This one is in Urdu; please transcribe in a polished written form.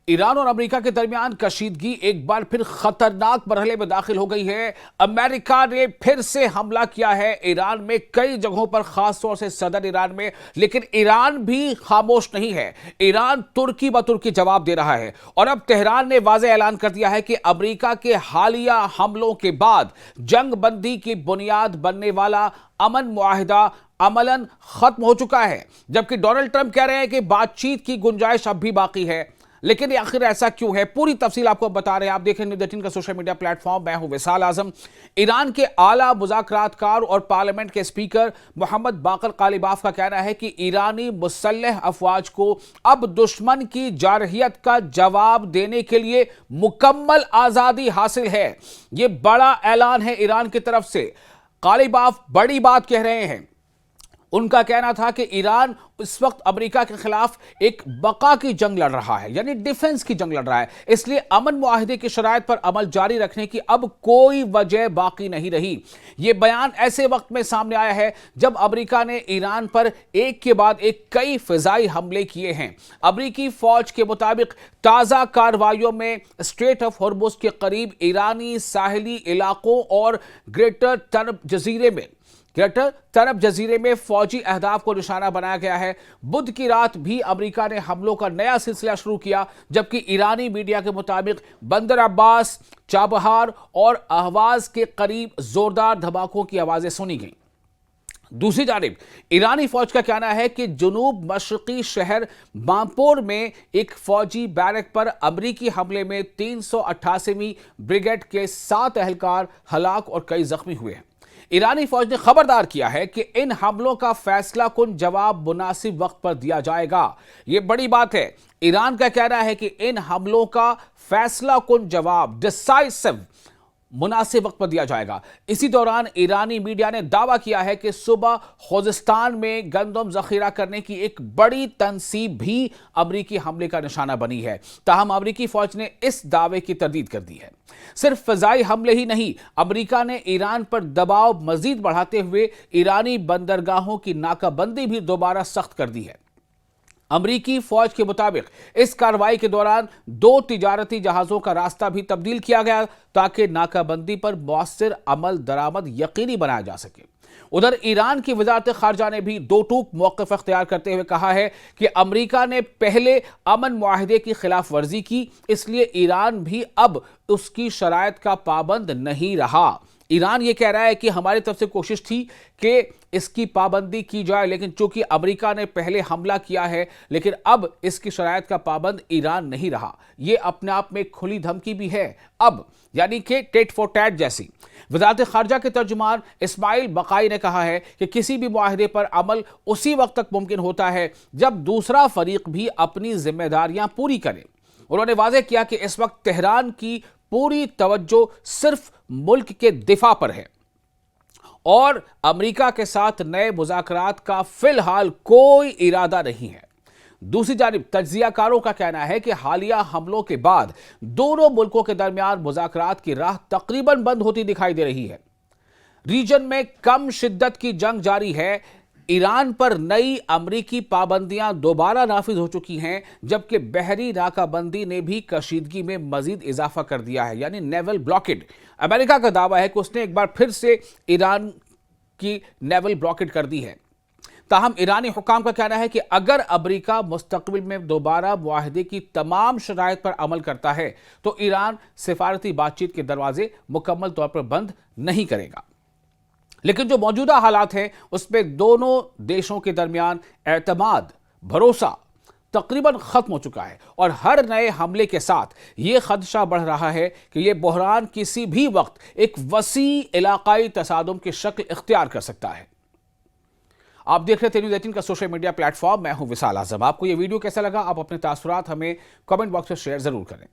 ایران اور امریکہ کے درمیان کشیدگی ایک بار پھر خطرناک مرحلے میں داخل ہو گئی ہے۔ امریکہ نے پھر سے حملہ کیا ہے ایران میں کئی جگہوں پر، خاص طور سے صدر ایران میں، لیکن ایران بھی خاموش نہیں ہے۔ ایران ترکی بترکی جواب دے رہا ہے اور اب تہران نے واضح اعلان کر دیا ہے کہ امریکہ کے حالیہ حملوں کے بعد جنگ بندی کی بنیاد بننے والا امن معاہدہ عملاً ختم ہو چکا ہے، جبکہ ڈونلڈ ٹرمپ کہہ رہے ہیں کہ بات چیت کی گنجائش اب بھی باقی ہے۔ لیکن آخر ایسا کیوں ہے؟ پوری تفصیل آپ کو بتا رہے ہیں۔ آپ دیکھیں نیوز 18 کا سوشل میڈیا پلیٹ فارم، میں ہوں وصال اعظم۔ ایران کے اعلیٰ مذاکرات کار اور پارلیمنٹ کے اسپیکر محمد باقر قالیباف کا کہنا ہے کہ ایرانی مسلح افواج کو اب دشمن کی جارحیت کا جواب دینے کے لیے مکمل آزادی حاصل ہے۔ یہ بڑا اعلان ہے ایران کی طرف سے۔ قالیباف بڑی بات کہہ رہے ہیں۔ ان کا کہنا تھا کہ ایران اس وقت امریکہ کے خلاف ایک بقا کی جنگ لڑ رہا ہے، یعنی ڈیفنس کی جنگ لڑ رہا ہے، اس لیے امن معاہدے کی شرائط پر عمل جاری رکھنے کی اب کوئی وجہ باقی نہیں رہی۔ یہ بیان ایسے وقت میں سامنے آیا ہے جب امریکہ نے ایران پر ایک کے بعد ایک کئی فضائی حملے کیے ہیں۔ امریکی فوج کے مطابق تازہ کارروائیوں میں اسٹریٹ آف ہارمز کے قریب ایرانی ساحلی علاقوں اور گریٹر ترب جزیرے میں فوجی اہداف کو نشانہ بنایا گیا ہے۔ بدھ کی رات بھی امریکہ نے حملوں کا نیا سلسلہ شروع کیا، جبکہ ایرانی میڈیا کے مطابق بندر عباس، چابہار اور اہواز کے قریب زوردار دھماکوں کی آوازیں سنی گئیں۔ دوسری جانب ایرانی فوج کا کہنا ہے کہ جنوب مشرقی شہر بامپور میں ایک فوجی بیرک پر امریکی حملے میں 388ویں بریگیڈ کے 7 اہلکار ہلاک اور کئی زخمی ہوئے ہیں۔ ایرانی فوج نے خبردار کیا ہے کہ ان حملوں کا فیصلہ کن جواب مناسب وقت پر دیا جائے گا۔ یہ بڑی بات ہے۔ ایران کا کہنا ہے کہ ان حملوں کا فیصلہ کن جواب مناسب وقت پر دیا جائے گا۔ اسی دوران ایرانی میڈیا نے دعویٰ کیا ہے کہ صوبہ خوزستان میں گندم ذخیرہ کرنے کی ایک بڑی تنصیب بھی امریکی حملے کا نشانہ بنی ہے، تاہم امریکی فوج نے اس دعوے کی تردید کر دی ہے۔ صرف فضائی حملے ہی نہیں، امریکہ نے ایران پر دباؤ مزید بڑھاتے ہوئے ایرانی بندرگاہوں کی ناکہ بندی بھی دوبارہ سخت کر دی ہے۔ امریکی فوج کے مطابق اس کارروائی کے دوران 2 تجارتی جہازوں کا راستہ بھی تبدیل کیا گیا تاکہ ناکہ بندی پر مؤثر عمل درآمد یقینی بنایا جا سکے۔ ادھر ایران کی وزارت خارجہ نے بھی دو ٹوک موقف اختیار کرتے ہوئے کہا ہے کہ امریکہ نے پہلے امن معاہدے کی خلاف ورزی کی، اس لیے ایران بھی اب اس کی شرائط کا پابند نہیں رہا۔ ایران یہ کہہ رہا ہے کہ ہماری طرف سے کوشش تھی کہ اس کی پابندی کی جائے، لیکن چونکہ امریکہ نے پہلے حملہ کیا ہے، لیکن اب اس کی شرائط کا پابند ایران نہیں رہا۔ یہ اپنے آپ میں کھلی دھمکی بھی ہے اب، یعنی کہ ٹیٹ فور ٹیٹ جیسی۔ وزارت خارجہ کے ترجمان اسماعیل بقائی نے کہا ہے کہ کسی بھی معاہدے پر عمل اسی وقت تک ممکن ہوتا ہے جب دوسرا فریق بھی اپنی ذمہ داریاں پوری کرے۔ انہوں نے واضح کیا کہ اس وقت تہران کی پوری توجہ صرف ملک کے دفاع پر ہے اور امریکہ کے ساتھ نئے مذاکرات کا فی الحال کوئی ارادہ نہیں ہے۔ دوسری جانب تجزیہ کاروں کا کہنا ہے کہ حالیہ حملوں کے بعد دونوں ملکوں کے درمیان مذاکرات کی راہ تقریباً بند ہوتی دکھائی دے رہی ہے۔ ریجن میں کم شدت کی جنگ جاری ہے۔ ایران پر نئی امریکی پابندیاں دوبارہ نافذ ہو چکی ہیں، جبکہ بحری ناکہ بندی نے بھی کشیدگی میں مزید اضافہ کر دیا ہے، یعنی نیول بلاکڈ۔ امریکہ کا دعویٰ ہے کہ اس نے ایک بار پھر سے ایران کی نیول بلاکڈ کر دی ہے۔ تاہم ایرانی حکام کا کہنا ہے کہ اگر امریکہ مستقبل میں دوبارہ معاہدے کی تمام شرائط پر عمل کرتا ہے تو ایران سفارتی بات چیت کے دروازے مکمل طور پر بند نہیں کرے گا۔ لیکن جو موجودہ حالات ہیں اس میں دونوں دیشوں کے درمیان اعتماد، بھروسہ تقریباً ختم ہو چکا ہے، اور ہر نئے حملے کے ساتھ یہ خدشہ بڑھ رہا ہے کہ یہ بحران کسی بھی وقت ایک وسیع علاقائی تصادم کی شکل اختیار کر سکتا ہے۔ آپ دیکھ رہے تھے نیوز 18 کا سوشل میڈیا پلیٹ فارم، میں ہوں وصال اعظم۔ آپ کو یہ ویڈیو کیسا لگا؟ آپ اپنے تاثرات ہمیں کامنٹ باکس میں شیئر ضرور کریں۔